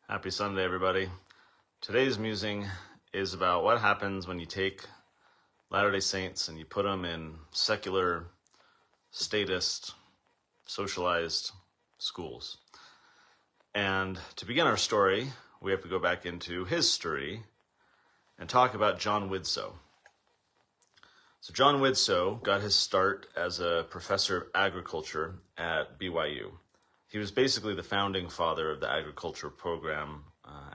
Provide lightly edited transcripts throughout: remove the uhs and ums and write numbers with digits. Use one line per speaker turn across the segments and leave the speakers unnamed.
Happy Sunday, everybody. Today's musing is about what happens when you take Latter-day Saints and you put them in secular, statist, socialized schools. And to begin our story, we have to go back into history and talk about John Widtsoe. So John Widtsoe got his start as a professor of agriculture at BYU. He was basically the founding father of the agriculture program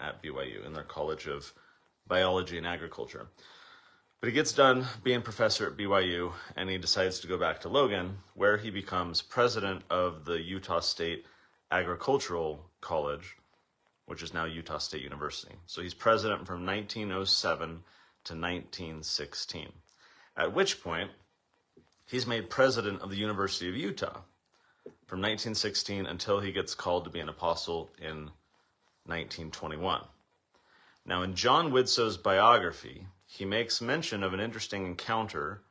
at BYU in their College of Biology and Agriculture. But he gets done being professor at BYU and he decides to go back to Logan, where he becomes president of the Utah State Agricultural College, which is now Utah State University. So he's president from 1907 to 1916, at which point he's made president of the University of Utah from 1916 until he gets called to be an apostle in 1921. Now, in John Widtsoe's biography, he makes mention of an interesting encounter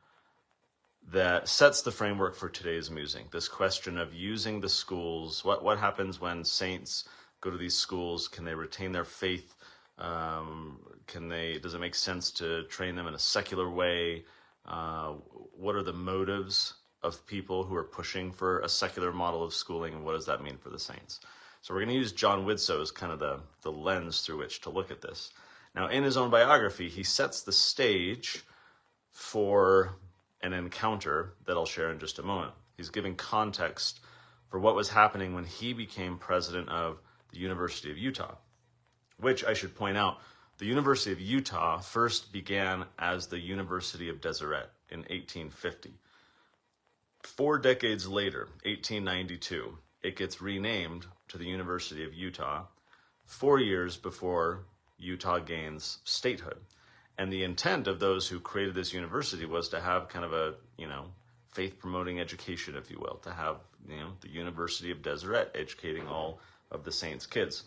that sets the framework for today's musing. This question of using the schools, what happens when saints go to these schools? Can they retain their faith? Does it make sense to train them in a secular way? What are the motives of people who are pushing for a secular model of schooling, and what does that mean for the saints? So we're going to use John Widtsoe as kind of the lens through which to look at this. Now, in his own biography, he sets the stage for an encounter that I'll share in just a moment. He's giving context for what was happening when he became president of the University of Utah, which I should point out, the University of Utah first began as the University of Deseret in 1850. 4 decades later, 1892, it gets renamed to the University of Utah 4 years before Utah gains statehood. And the intent of those who created this university was to have kind of a, faith-promoting education, if you will, to have, the University of Deseret educating all of the saints' kids.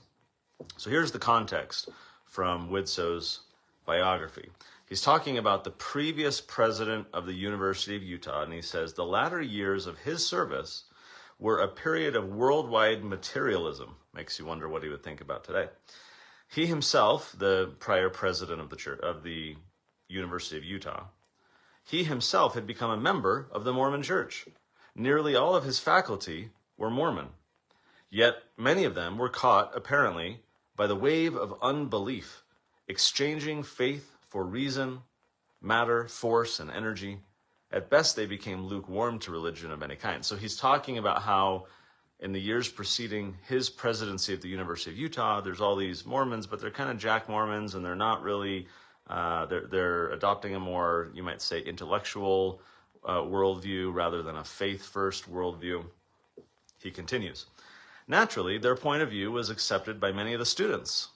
So here's the context from Widtsoe's biography. He's talking about the previous president of the University of Utah, and he says, the latter years of his service were a period of worldwide materialism. Makes you wonder what he would think about today. He himself, the prior president of the University of Utah, he himself had become a member of the Mormon Church. Nearly all of his faculty were Mormon. Yet many of them were caught, apparently, by the wave of unbelief, exchanging faith for reason, matter, force, and energy. At best, they became lukewarm to religion of any kind. So he's talking about how in the years preceding his presidency at the University of Utah, there's all these Mormons, but they're kind of Jack Mormons, and they're not really, they're adopting a more, you might say, intellectual worldview rather than a faith-first worldview. He continues. Naturally, their point of view was accepted by many of the students.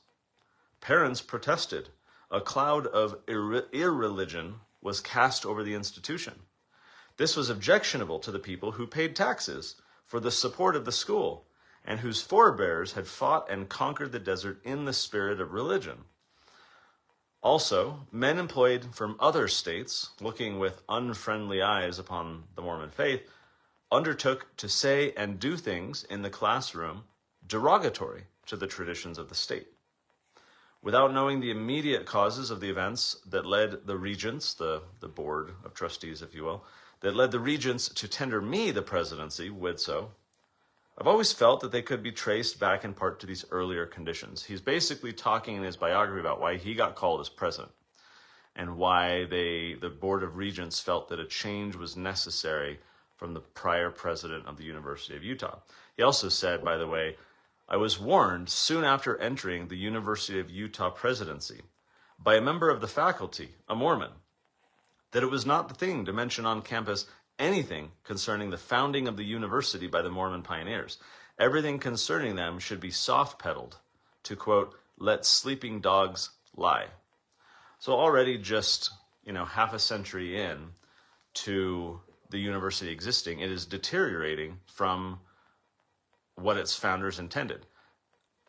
Parents protested. A cloud of irreligion was cast over the institution. This was objectionable to the people who paid taxes for the support of the school and whose forebears had fought and conquered the desert in the spirit of religion. Also, men employed from other states, looking with unfriendly eyes upon the Mormon faith, undertook to say and do things in the classroom derogatory to the traditions of the state. Without knowing the immediate causes of the events that led the regents, the board of trustees, if you will, that led the regents to tender me the presidency, Widtsoe, I've always felt that they could be traced back in part to these earlier conditions. He's basically talking in his biography about why he got called as president and why the board of regents felt that a change was necessary from the prior president of the University of Utah. He also said, by the way, I was warned soon after entering the University of Utah presidency by a member of the faculty, a Mormon, that it was not the thing to mention on campus anything concerning the founding of the university by the Mormon pioneers. Everything concerning them should be soft-pedaled to, quote, let sleeping dogs lie. So already just, half a century in to the university existing, it is deteriorating from what its founders intended.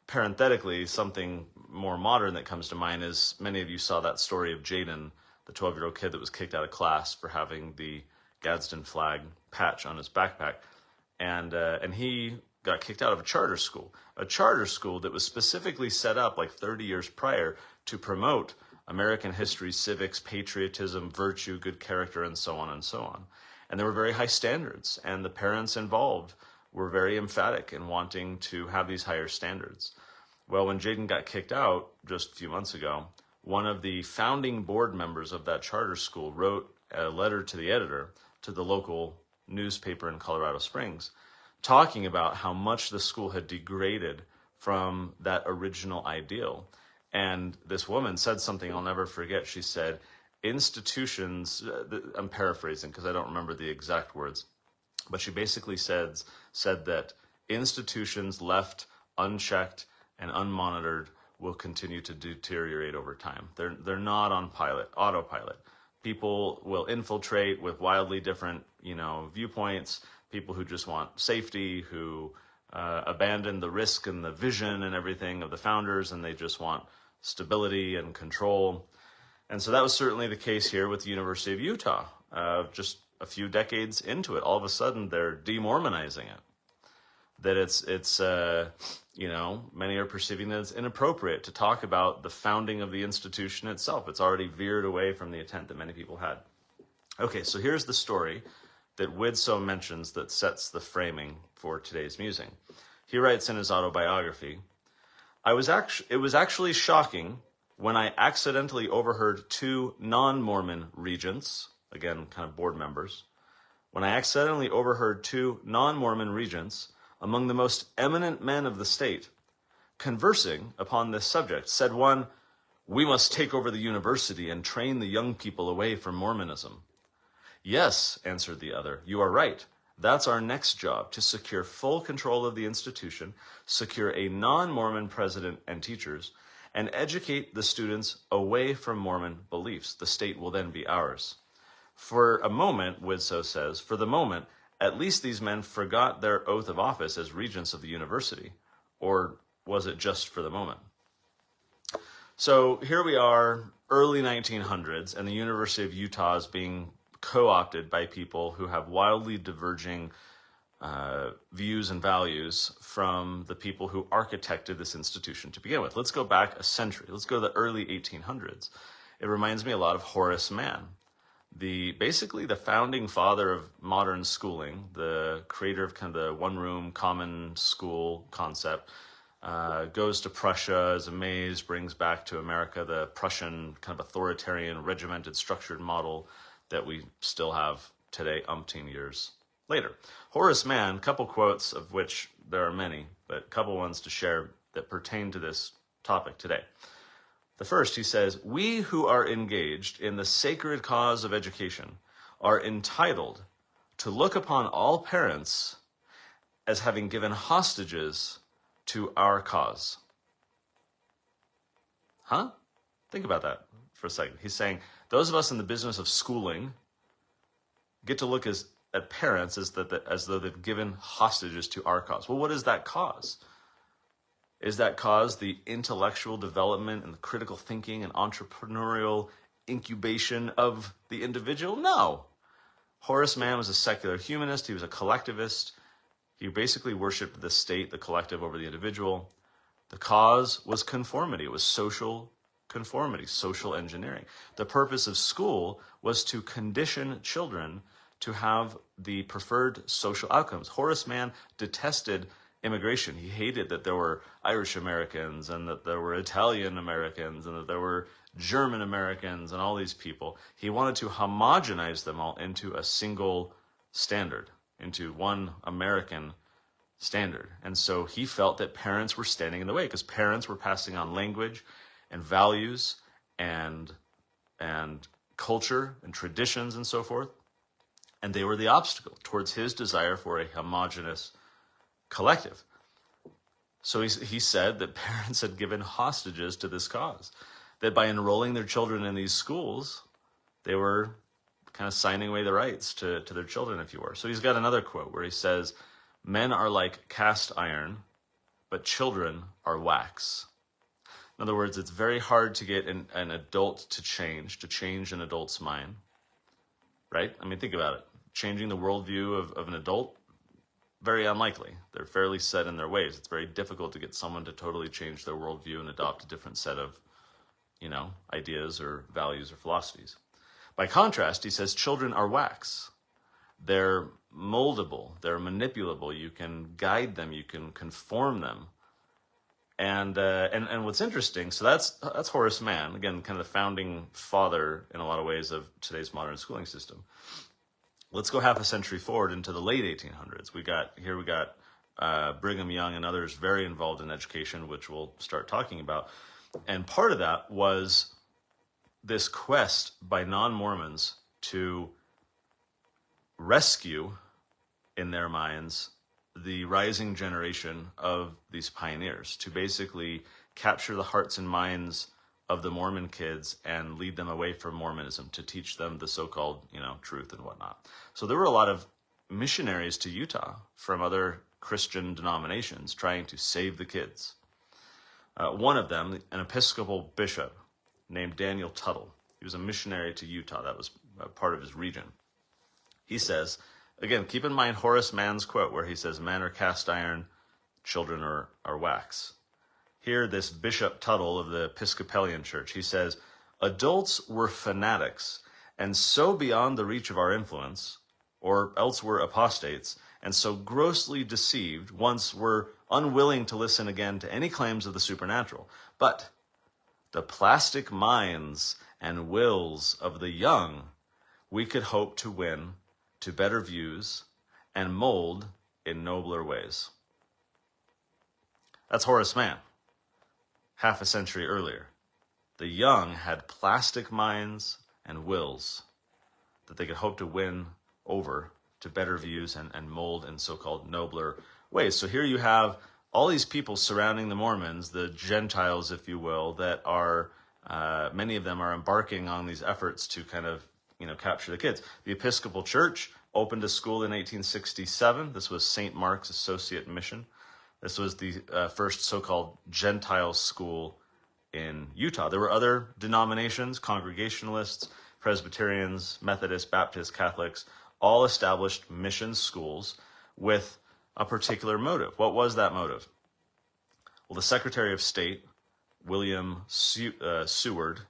Parenthetically, something more modern that comes to mind is many of you saw that story of Jaden, the 12-year-old kid that was kicked out of class for having the Gadsden flag patch on his backpack. And he got kicked out of a charter school that was specifically set up like 30 years prior to promote American history, civics, patriotism, virtue, good character, and so on and so on. And there were very high standards, and the parents involved were very emphatic in wanting to have these higher standards. Well, when Jaden got kicked out just a few months ago, one of the founding board members of that charter school wrote a letter to the editor, to the local newspaper in Colorado Springs, talking about how much the school had degraded from that original ideal. And this woman said something I'll never forget. She said, institutions, I'm paraphrasing because I don't remember the exact words, but she basically said that institutions left unchecked and unmonitored will continue to deteriorate over time. They're not on autopilot. People will infiltrate with wildly different, viewpoints, people who just want safety, who abandon the risk and the vision and everything of the founders, and they just want stability and control. And so that was certainly the case here with the University of Utah. Just a few decades into it, all of a sudden they're demormonizing it. That it's many are perceiving that it's inappropriate to talk about the founding of the institution itself. It's already veered away from the intent that many people had. Okay, so here's the story that Widtsoe mentions that sets the framing for today's musing. He writes in his autobiography, it was actually shocking when I accidentally overheard two non-Mormon regents, again, kind of board members, when I accidentally overheard two non-Mormon regents among the most eminent men of the state conversing upon this subject. Said one, "We must take over the university and train the young people away from Mormonism." "Yes," answered the other, "you are right. That's our next job, to secure full control of the institution, secure a non-Mormon president and teachers, and educate the students away from Mormon beliefs. The state will then be ours." For a moment, Widtsoe says, for the moment, at least these men forgot their oath of office as regents of the university. Or was it just for the moment? So here we are, early 1900s, and the University of Utah is being co-opted by people who have wildly diverging views and values from the people who architected this institution to begin with. Let's go back a century. Let's go to the early 1800s. It reminds me a lot of Horace Mann, basically the founding father of modern schooling, the creator of kind of the one-room common school concept. Goes to Prussia, is amazed, brings back to America the Prussian kind of authoritarian, regimented, structured model that we still have today, umpteen years later. Horace Mann, couple quotes of which there are many, but a couple ones to share that pertain to this topic today. The first, he says, "We who are engaged in the sacred cause of education are entitled to look upon all parents as having given hostages to our cause." Huh? Think about that for a second. He's saying, those of us in the business of schooling get to look at parents as though they've given hostages to our cause. Well, what is that cause? Is that cause the intellectual development and the critical thinking and entrepreneurial incubation of the individual? No. Horace Mann was a secular humanist. He was a collectivist. He basically worshipped the state, the collective, over the individual. The cause was conformity. It was social conformity, social engineering. The purpose of school was to condition children to have the preferred social outcomes. Horace Mann detested immigration. He hated that there were Irish Americans and that there were Italian Americans and that there were German Americans and all these people. He wanted to homogenize them all into a single standard, into one American standard. And so he felt that parents were standing in the way because parents were passing on language and values and culture and traditions and so forth. And they were the obstacle towards his desire for a homogeneous collective. So he said that parents had given hostages to this cause, that by enrolling their children in these schools, they were kind of signing away the rights to their children, if you were. So he's got another quote where he says, "Men are like cast iron, but children are wax." In other words, it's very hard to get an adult to change an adult's mind, right? I mean, think about it. Changing the worldview of an adult, very unlikely. They're fairly set in their ways. It's very difficult to get someone to totally change their worldview and adopt a different set of, ideas or values or philosophies. By contrast, he says children are wax. They're moldable, they're manipulable. You can guide them, you can conform them. And what's interesting, so that's Horace Mann, again, kind of the founding father in a lot of ways of today's modern schooling system. Let's go half a century forward into the late 1800s. We got Brigham Young and others very involved in education, which we'll start talking about. And part of that was this quest by non-Mormons to rescue, in their minds, the rising generation of these pioneers, to basically capture the hearts and minds of the Mormon kids and lead them away from Mormonism, to teach them the so-called, truth and whatnot. So there were a lot of missionaries to Utah from other Christian denominations trying to save the kids. One of them, an Episcopal bishop named Daniel Tuttle, he was a missionary to Utah. That was part of his region. He says, again, keep in mind Horace Mann's quote where he says, men are cast iron, children are wax. Here, this Bishop Tuttle of the Episcopalian Church, he says, adults were fanatics and so beyond the reach of our influence, or else were apostates, and so grossly deceived, once were unwilling to listen again to any claims of the supernatural. But the plastic minds and wills of the young we could hope to win to better views and mold in nobler ways. That's Horace Mann, half a century earlier. The young had plastic minds and wills that they could hope to win over to better views and mold in so-called nobler ways. So here you have all these people surrounding the Mormons, the Gentiles, if you will, that are, many of them are embarking on these efforts to kind of, capture the kids. The Episcopal Church opened a school in 1867. This was St. Mark's Associate Mission. This was the first so-called Gentile school in Utah. There were other denominations, Congregationalists, Presbyterians, Methodists, Baptists, Catholics, all established mission schools with a particular motive. What was that motive? Well, the Secretary of State, William Seward,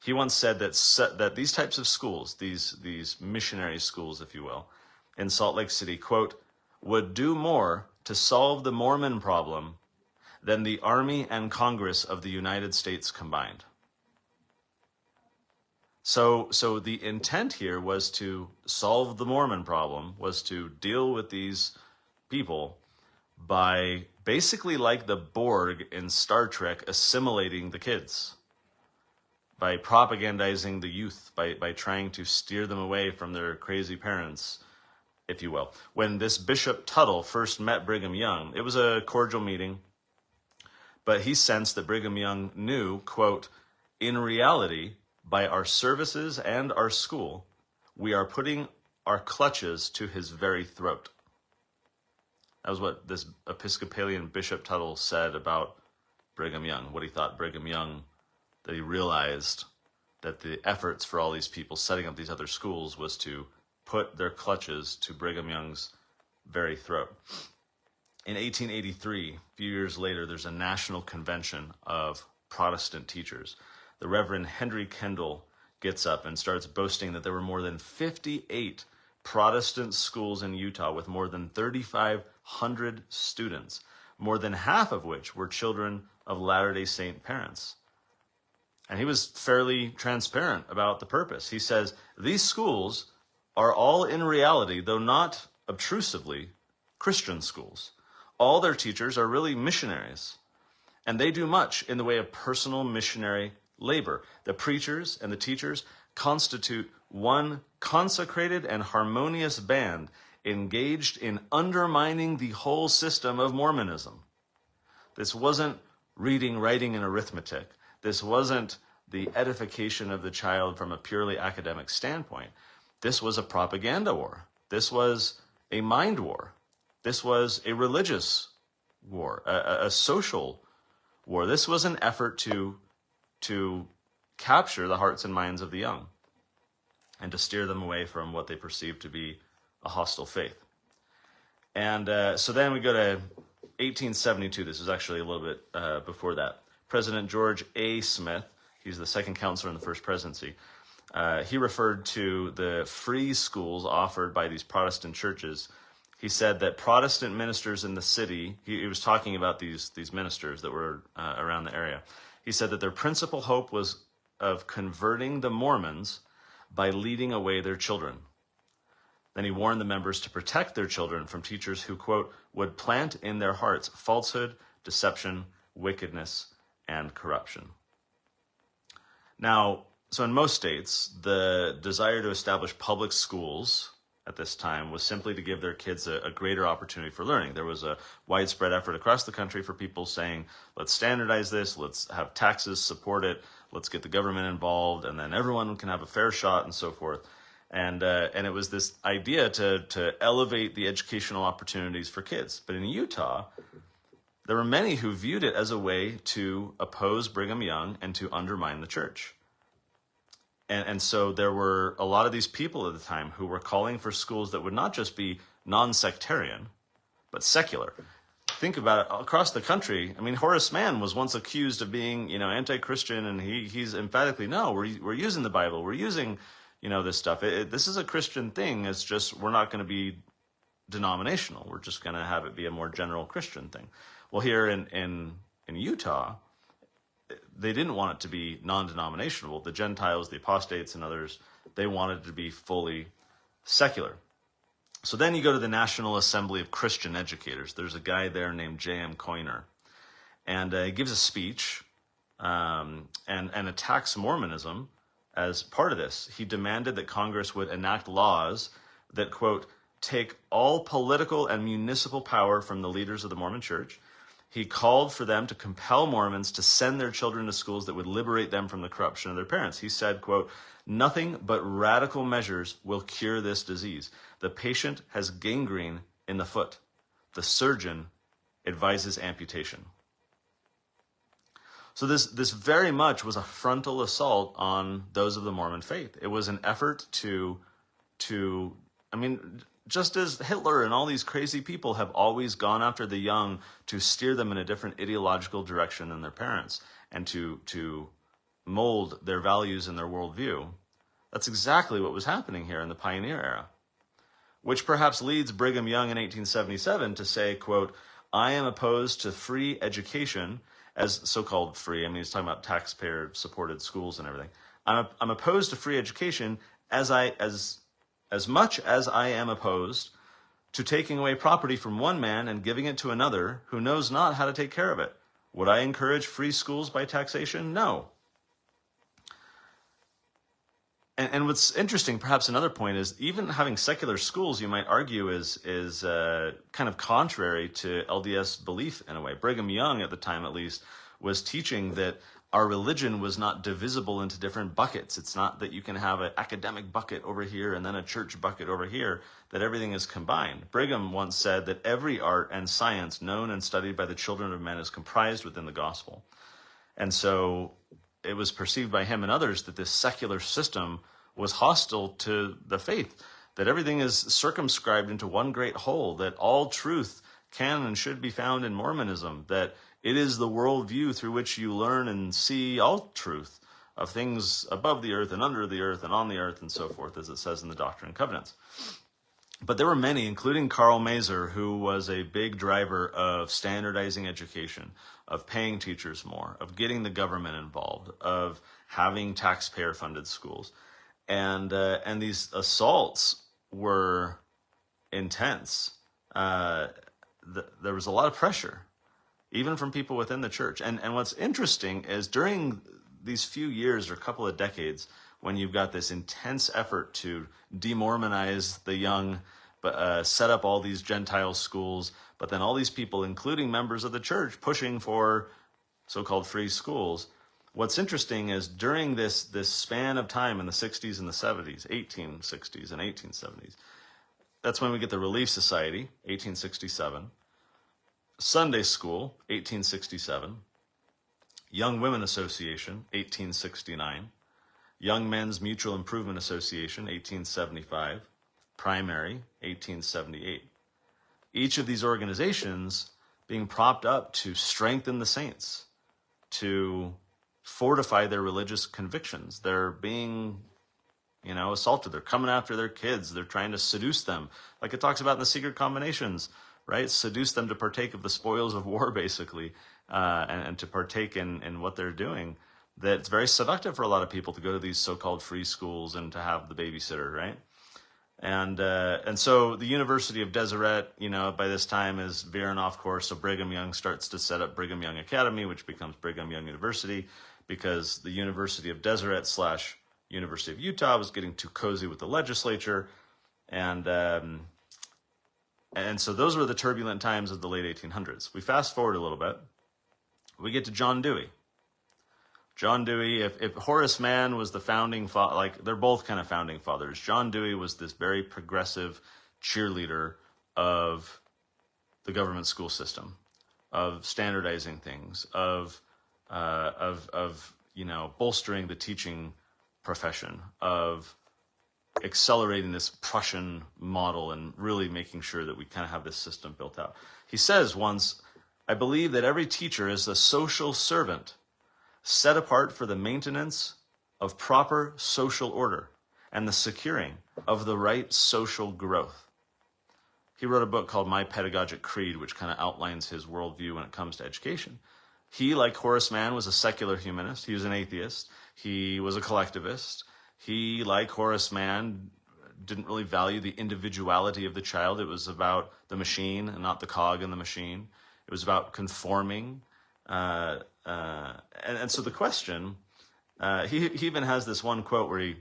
he once said that these types of schools, these missionary schools, if you will, in Salt Lake City, quote, would do more to solve the Mormon problem than the Army and Congress of the United States combined. So the intent here was to solve the Mormon problem, was to deal with these people by basically, like the Borg in Star Trek, assimilating the kids, by propagandizing the youth, by trying to steer them away from their crazy parents, if you will. When this Bishop Tuttle first met Brigham Young, it was a cordial meeting, but he sensed that Brigham Young knew, quote, in reality, by our services and our school, we are putting our clutches to his very throat. That was what this Episcopalian Bishop Tuttle said about Brigham Young, what he thought Brigham Young, that he realized that the efforts for all these people setting up these other schools was to put their clutches to Brigham Young's very throat. In 1883, a few years later, there's a national convention of Protestant teachers. The Reverend Henry Kendall gets up and starts boasting that there were more than 58 Protestant schools in Utah with more than 3,500 students, more than half of which were children of Latter-day Saint parents. And he was fairly transparent about the purpose. He says, these schools are all in reality, though not obtrusively, Christian schools. All their teachers are really missionaries, and they do much in the way of personal missionary labor. The preachers and the teachers constitute one consecrated and harmonious band engaged in undermining the whole system of Mormonism. This wasn't reading, writing, and arithmetic. This wasn't the edification of the child from a purely academic standpoint. This was a propaganda war. This was a mind war. This was a religious war, a social war. This was an effort to capture the hearts and minds of the young and to steer them away from what they perceived to be a hostile faith. And so then we go to 1872. This was actually a little bit before that. President George A. Smith, he's the second counselor in the first presidency, he referred to the free schools offered by these Protestant churches. He said that Protestant ministers in the city, he was talking about these ministers that were around the area. He said that their principal hope was of converting the Mormons by leading away their children. Then he warned the members to protect their children from teachers who, quote, would plant in their hearts falsehood, deception, wickedness, and corruption. Now, so in most states, the desire to establish public schools at this time was simply to give their kids a greater opportunity for learning. There was a widespread effort across the country for people saying, let's standardize this, let's have taxes support it, let's get the government involved, and then everyone can have a fair shot and so forth. And it was this idea to elevate the educational opportunities for kids. But in Utah, there were many who viewed it as a way to oppose Brigham Young and to undermine the church. And so there were a lot of these people at the time who were calling for schools that would not just be non-sectarian, but secular. Think about it, across the country. I mean, Horace Mann was once accused of being, anti-Christian, and he's emphatically, no, we're using the Bible, we're using, this stuff. This is a Christian thing. It's just we're not going to be denominational. We're just going to have it be a more general Christian thing. Well, here in Utah, they didn't want it to be non-denominational. The Gentiles, the apostates, and others, they wanted it to be fully secular. So then you go to the National Assembly of Christian Educators. There's a guy there named J.M. Coiner. And he gives a speech and attacks Mormonism as part of this. He demanded that Congress would enact laws that, quote, take all political and municipal power from the leaders of the Mormon Church. He called for them to compel Mormons to send their children to schools that would liberate them from the corruption of their parents. He said, quote, nothing but radical measures will cure this disease. The patient has gangrene in the foot. The surgeon advises amputation. So this very much was a frontal assault on those of the Mormon faith. It was an effort to just as Hitler and all these crazy people have always gone after the young to steer them in a different ideological direction than their parents and to mold their values and their worldview, that's exactly what was happening here in the pioneer era, which perhaps leads Brigham Young in 1877 to say, quote, I am opposed to free education as so-called free. I mean, he's talking about taxpayer-supported schools and everything. I'm opposed to free education as much as I am opposed to taking away property from one man and giving it to another who knows not how to take care of it. Would I encourage free schools by taxation? No. And what's interesting, perhaps another point, is even having secular schools, you might argue, is kind of contrary to LDS belief in a way. Brigham Young, at the time at least, was teaching that our religion was not divisible into different buckets. It's not that you can have an academic bucket over here and then a church bucket over here, that everything is combined. Brigham once said that every art and science known and studied by the children of men is comprised within the gospel. And so it was perceived by him and others that this secular system was hostile to the faith, that everything is circumscribed into one great whole, that all truth can and should be found in Mormonism, that it is the worldview through which you learn and see all truth of things above the earth and under the earth and on the earth and so forth, as it says in the Doctrine and Covenants. But there were many, including Karl Maeser, who was a big driver of standardizing education, of paying teachers more, of getting the government involved, of having taxpayer-funded schools. And these assaults were intense. There was a lot of pressure, even from people within the church. And what's interesting is during these few years or couple of decades, when you've got this intense effort to demormonize the young, set up all these Gentile schools, but then all these people, including members of the church, pushing for so-called free schools. What's interesting is during this span of time in the 60s and the 70s, 1860s and 1870s, that's when we get the Relief Society, 1867, Sunday School, 1867, Young Women Association, 1869, Young Men's Mutual Improvement Association, 1875, Primary, 1878. each of these organizations being propped up to strengthen the saints, to fortify their religious convictions. They're being, assaulted. They're coming after their kids. They're trying to seduce them, like it talks about in the secret combinations, right? Seduce them to partake of the spoils of war, basically, and to partake in what they're doing. That's very seductive for a lot of people to go to these so-called free schools and to have the babysitter, right? And so the University of Deseret, by this time is veering off course. So Brigham Young starts to set up Brigham Young Academy, which becomes Brigham Young University, because the University of Deseret / University of Utah was getting too cozy with the legislature. And so those were the turbulent times of the late 1800s. We fast forward a little bit. We get to John Dewey. John Dewey, if Horace Mann was the founding father, they're both kind of founding fathers. John Dewey was this very progressive cheerleader of the government school system, of standardizing things, of bolstering the teaching profession, of accelerating this Prussian model and really making sure that we kind of have this system built out. He says once, "I believe that every teacher is a social servant set apart for the maintenance of proper social order and the securing of the right social growth." He wrote a book called My Pedagogic Creed, which kind of outlines his worldview when it comes to education. He, like Horace Mann, was a secular humanist. He was an atheist. He was a collectivist. He, like Horace Mann, didn't really value the individuality of the child. It was about the machine and not the cog in the machine. It was about conforming. And so the question, he even has this one quote where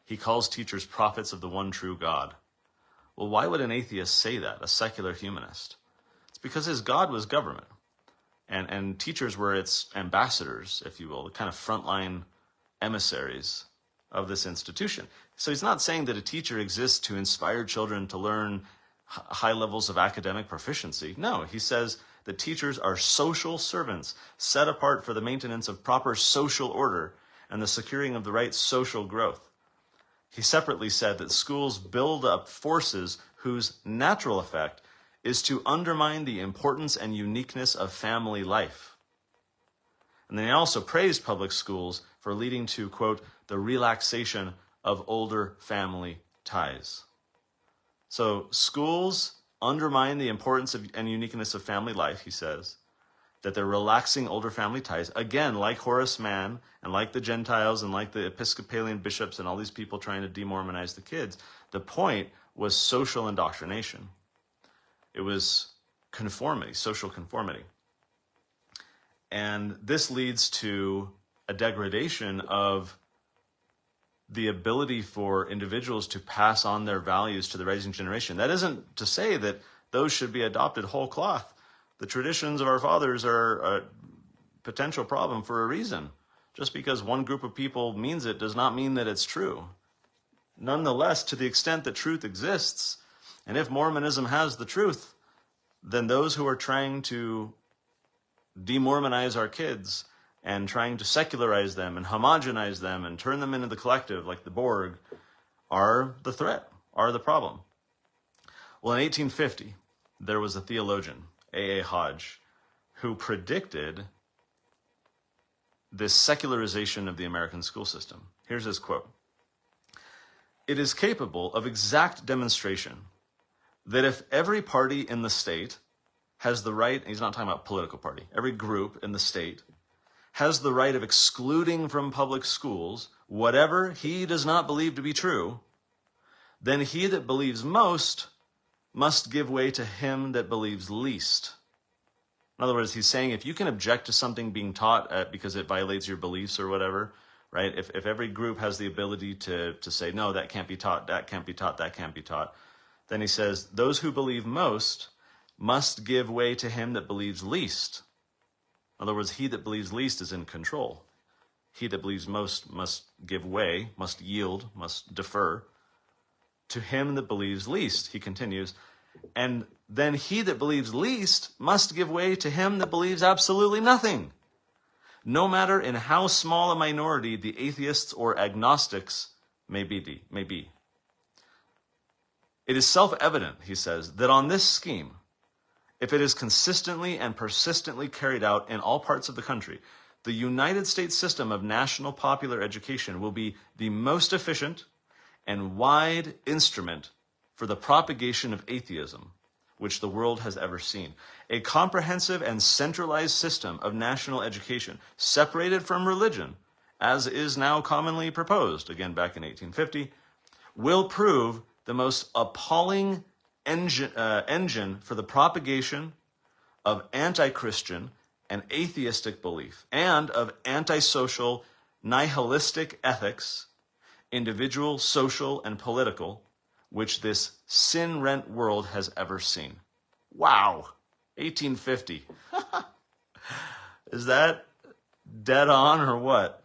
he calls teachers prophets of the one true God. Well, why would an atheist say that, a secular humanist? It's because his God was government. And teachers were its ambassadors, if you will, the kind of frontline emissaries of this institution. So he's not saying that a teacher exists to inspire children to learn high levels of academic proficiency. No, he says that teachers are social servants set apart for the maintenance of proper social order and the securing of the right social growth. He separately said that schools build up forces whose natural effect is to undermine the importance and uniqueness of family life. And then he also praised public schools for leading to, quote, the relaxation of older family ties. So schools undermine the importance and uniqueness of family life, he says, that they're relaxing older family ties. Again, like Horace Mann and like the Gentiles and like the Episcopalian bishops and all these people trying to demormonize the kids, the point was social indoctrination. It was conformity, social conformity. And this leads to a degradation of the ability for individuals to pass on their values to the rising generation. That isn't to say that those should be adopted whole cloth. The traditions of our fathers are a potential problem for a reason. Just because one group of people means it does not mean that it's true. Nonetheless, to the extent that truth exists, and if Mormonism has the truth, then those who are trying to demormonize our kids and trying to secularize them and homogenize them and turn them into the collective, like the Borg, are the threat, are the problem. Well, in 1850, there was a theologian, A.A. Hodge, who predicted this secularization of the American school system. Here's his quote. "It is capable of exact demonstration that if every party in the state has the right," he's not talking about political party, every group in the state has the right of excluding from public schools whatever he does not believe to be true, then he that believes most must give way to him that believes least. In other words, he's saying if you can object to something being taught because it violates your beliefs or whatever, right? If every group has the ability to say, no, that can't be taught, that can't be taught, that can't be taught, then he says, those who believe most must give way to him that believes least. In other words, he that believes least is in control. He that believes most must give way, must yield, must defer to him that believes least. He continues, and then he that believes least must give way to him that believes absolutely nothing, no matter in how small a minority the atheists or agnostics may be. It is self-evident, he says, that on this scheme, if it is consistently and persistently carried out in all parts of the country, the United States system of national popular education will be the most efficient and wide instrument for the propagation of atheism which the world has ever seen. A comprehensive and centralized system of national education, separated from religion, as is now commonly proposed, again back in 1850, will prove the most appalling engine for the propagation of anti-Christian and atheistic belief, and of antisocial, nihilistic ethics, individual, social, and political, which this sin-rent world has ever seen. Wow, 1850. Is that dead on or what?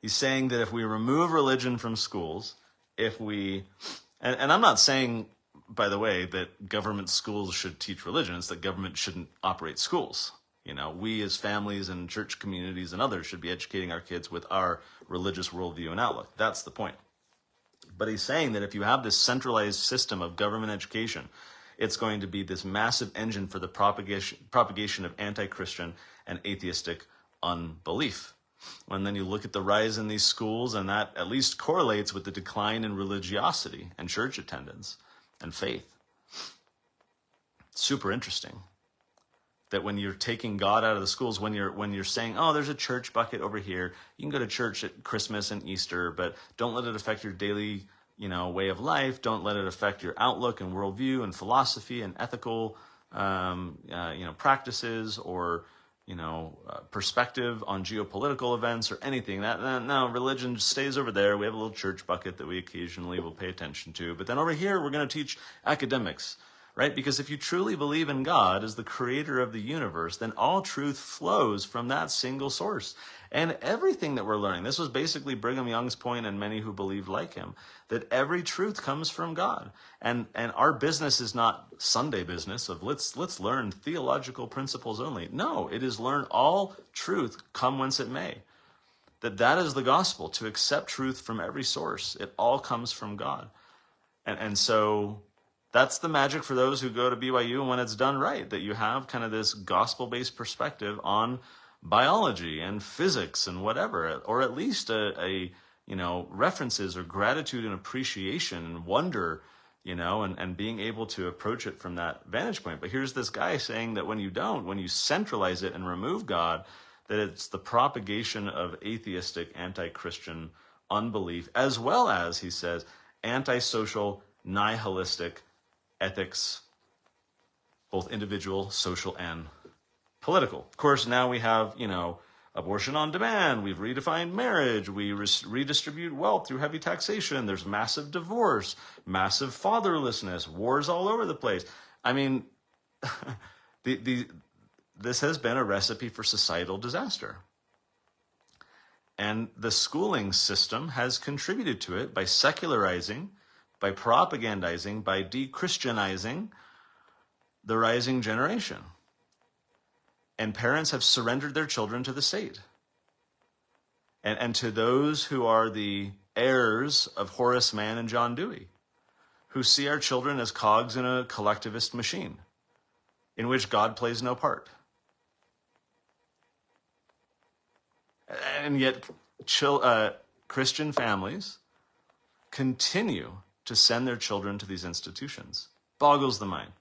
He's saying that if we remove religion from schools, if we, and I'm not saying, by the way, that government schools should teach religion. It's that government shouldn't operate schools. You know, we as families and church communities and others should be educating our kids with our religious worldview and outlook. That's the point. But he's saying that if you have this centralized system of government education, it's going to be this massive engine for the propagation of anti-Christian and atheistic unbelief. And then you look at the rise in these schools, and that at least correlates with the decline in religiosity and church attendance and faith. Super interesting that when you're taking God out of the schools, when you're saying, oh, there's a church bucket over here, you can go to church at Christmas and Easter, but don't let it affect your daily, way of life. Don't let it affect your outlook and worldview and philosophy and ethical, practices or, perspective on geopolitical events or anything. No, religion stays over there. We have a little church bucket that we occasionally will pay attention to. But then over here, we're going to teach academics, right? Because if you truly believe in God as the creator of the universe, then all truth flows from that single source. And everything that we're learning, this was basically Brigham Young's point and many who believed like him, that every truth comes from God. And our business is not Sunday business of let's learn theological principles only. No, it is learn all truth come whence it may. That is the gospel, to accept truth from every source. It all comes from God. And so that's the magic for those who go to BYU, and when it's done right, that you have kind of this gospel-based perspective on biology and physics and whatever, or at least a references or gratitude and appreciation and wonder, and being able to approach it from that vantage point. But here's this guy saying that when you centralize it and remove God, that it's the propagation of atheistic, anti-Christian unbelief, as well as, he says, antisocial, nihilistic ethics, both individual, social, and political. Of course, now we have, abortion on demand. We've redefined marriage. We redistribute wealth through heavy taxation. There's massive divorce, massive fatherlessness, wars all over the place. I mean, this has been a recipe for societal disaster. And the schooling system has contributed to it by secularizing, by propagandizing, by de-Christianizing the rising generation. And parents have surrendered their children to the state. And to those who are the heirs of Horace Mann and John Dewey, who see our children as cogs in a collectivist machine in which God plays no part. And yet Christian families continue to send their children to these institutions. Boggles the mind.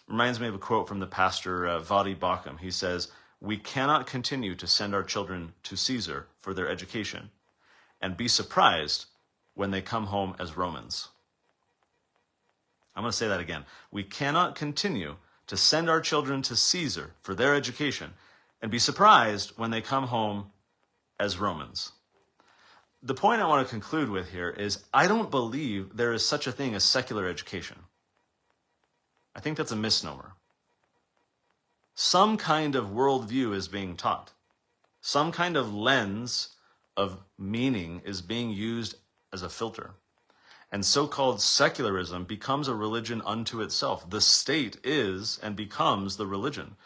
Reminds me of a quote from the pastor Voddie Baucham. He says, "We cannot continue to send our children to Caesar for their education and be surprised when they come home as Romans." I'm going to say that again. We cannot continue to send our children to Caesar for their education and be surprised when they come home as Romans. The point I want to conclude with here is I don't believe there is such a thing as secular education. I think that's a misnomer. Some kind of worldview is being taught. Some kind of lens of meaning is being used as a filter. And so-called secularism becomes a religion unto itself. The state is and becomes the religion.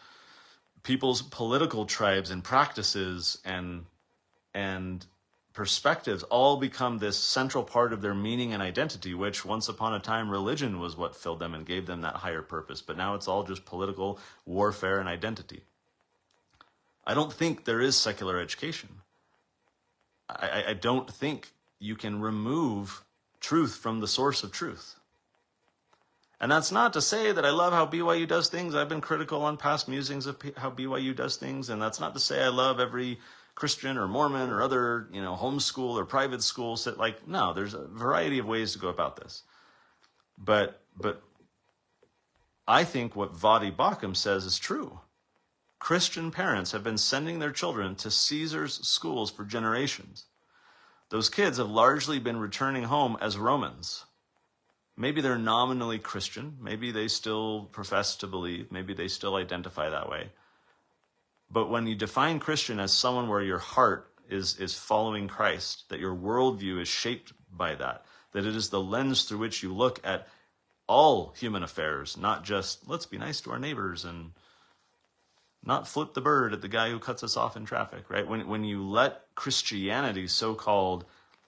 People's political tribes and practices and perspectives all become this central part of their meaning and identity, which once upon a time religion was what filled them and gave them that higher purpose. But now it's all just political warfare and identity. I don't think there is secular education. I don't think you can remove truth from the source of truth. And that's not to say that I love how BYU does things. I've been critical on past musings of how BYU does things. And that's not to say I love every Christian or Mormon or other, homeschool or private school. No, there's a variety of ways to go about this. But I think what Voddie Baucham says is true. Christian parents have been sending their children to Caesar's schools for generations. Those kids have largely been returning home as Romans. Maybe they're nominally Christian. Maybe they still profess to believe. Maybe they still identify that way. But when you define Christian as someone where your heart is following Christ, that your worldview is shaped by that it is the lens through which you look at all human affairs, not just let's be nice to our neighbors and not flip the bird at the guy who cuts us off in traffic, right? When you let Christianity, so-called,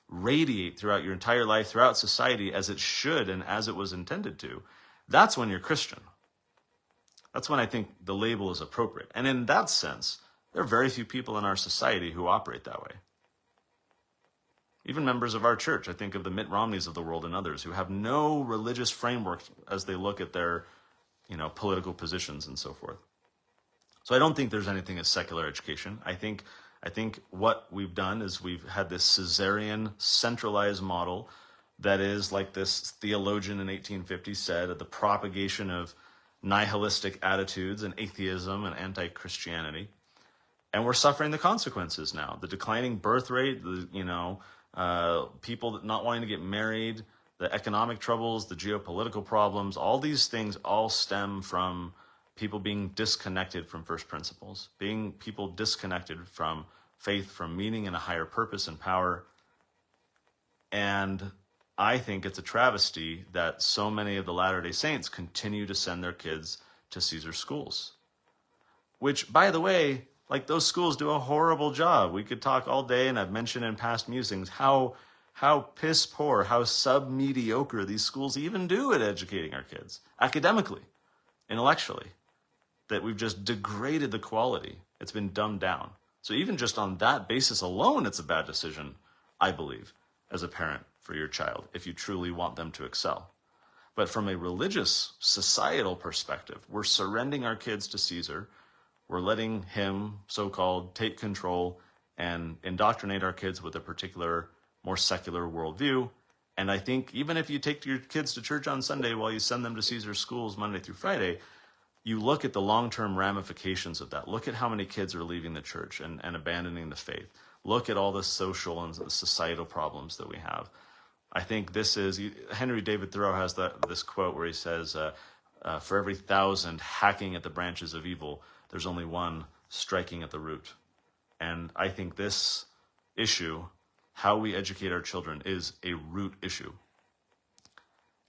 radiate throughout your entire life, throughout society, as it should and as it was intended to, that's when you're Christian. That's when I think the label is appropriate. And in that sense, there are very few people in our society who operate that way. Even members of our church, I think of the Mitt Romneys of the world and others, who have no religious framework as they look at their, political positions and so forth. So I don't think there's anything as secular education. I think what we've done is we've had this Caesarian centralized model that is, like this theologian in 1850 said, the propagation of nihilistic attitudes and atheism and anti-Christianity. And we're suffering the consequences now. The declining birth rate, people not wanting to get married, the economic troubles, the geopolitical problems, all these things all stem from people being disconnected from first principles, being people disconnected from faith, from meaning and a higher purpose and power. And I think it's a travesty that so many of the Latter-day Saints continue to send their kids to Caesar schools. Which, by the way, those schools do a horrible job. We could talk all day, and I've mentioned in past musings how piss poor, how sub-mediocre these schools even do at educating our kids, academically, intellectually. That we've just degraded the quality. It's been dumbed down. So even just on that basis alone, it's a bad decision, I believe, as a parent for your child, if you truly want them to excel. But from a religious, societal perspective, we're surrendering our kids to Caesar. We're letting him, so-called, take control and indoctrinate our kids with a particular, more secular worldview. And I think even if you take your kids to church on Sunday while you send them to Caesar schools Monday through Friday, you look at the long-term ramifications of that. Look at how many kids are leaving the church and abandoning the faith. Look at all the social and societal problems that we have. I think this is, Henry David Thoreau has this quote where he says, for every 1,000 hacking at the branches of evil, there's only one striking at the root. And I think this issue, how we educate our children, is a root issue.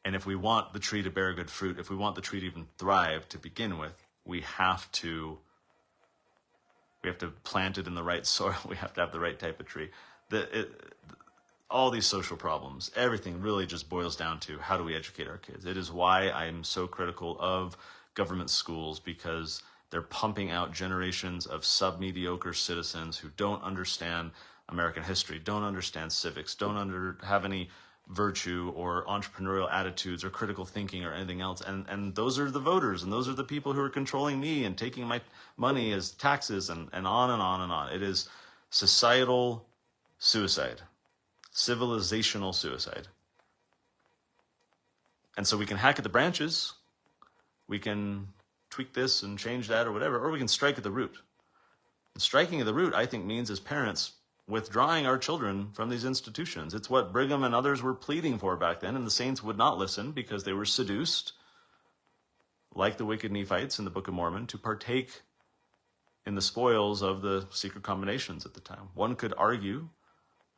And if we want the tree to bear good fruit, if we want the tree to even thrive to begin with, we have to plant it in the right soil. We have to have the right type of tree. All these social problems, everything really just boils down to how do we educate our kids. It is why I'm so critical of government schools, because they're pumping out generations of sub-mediocre citizens who don't understand American history, don't understand civics, don't have any virtue or entrepreneurial attitudes or critical thinking or anything else. And those are the voters, and those are the people who are controlling me and taking my money as taxes and on and on and on. It is societal suicide, civilizational suicide. And so we can hack at the branches, we can tweak this and change that or whatever, or we can strike at the root. And striking at the root, I think, means as parents withdrawing our children from these institutions. It's what Brigham and others were pleading for back then, and the saints would not listen because they were seduced, like the wicked Nephites in the Book of Mormon, to partake in the spoils of the secret combinations at the time. One could argue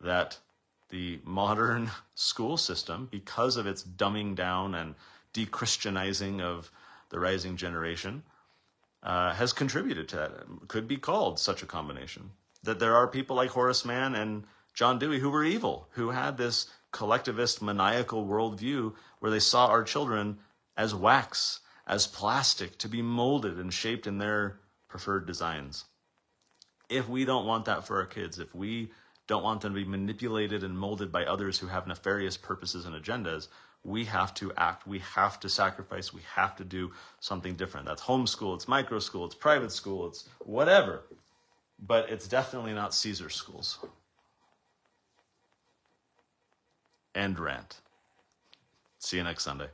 that the modern school system, because of its dumbing down and de-Christianizing of the rising generation, has contributed to that. It could be called such a combination. That there are people like Horace Mann and John Dewey, who were evil, who had this collectivist, maniacal worldview where they saw our children as wax, as plastic, to be molded and shaped in their preferred designs. If we don't want that for our kids, if we don't want them to be manipulated and molded by others who have nefarious purposes and agendas, we have to act, we have to sacrifice, we have to do something different. That's homeschool, it's micro school, it's private school, it's whatever. But it's definitely not Caesar schools. End rant. See you next Sunday.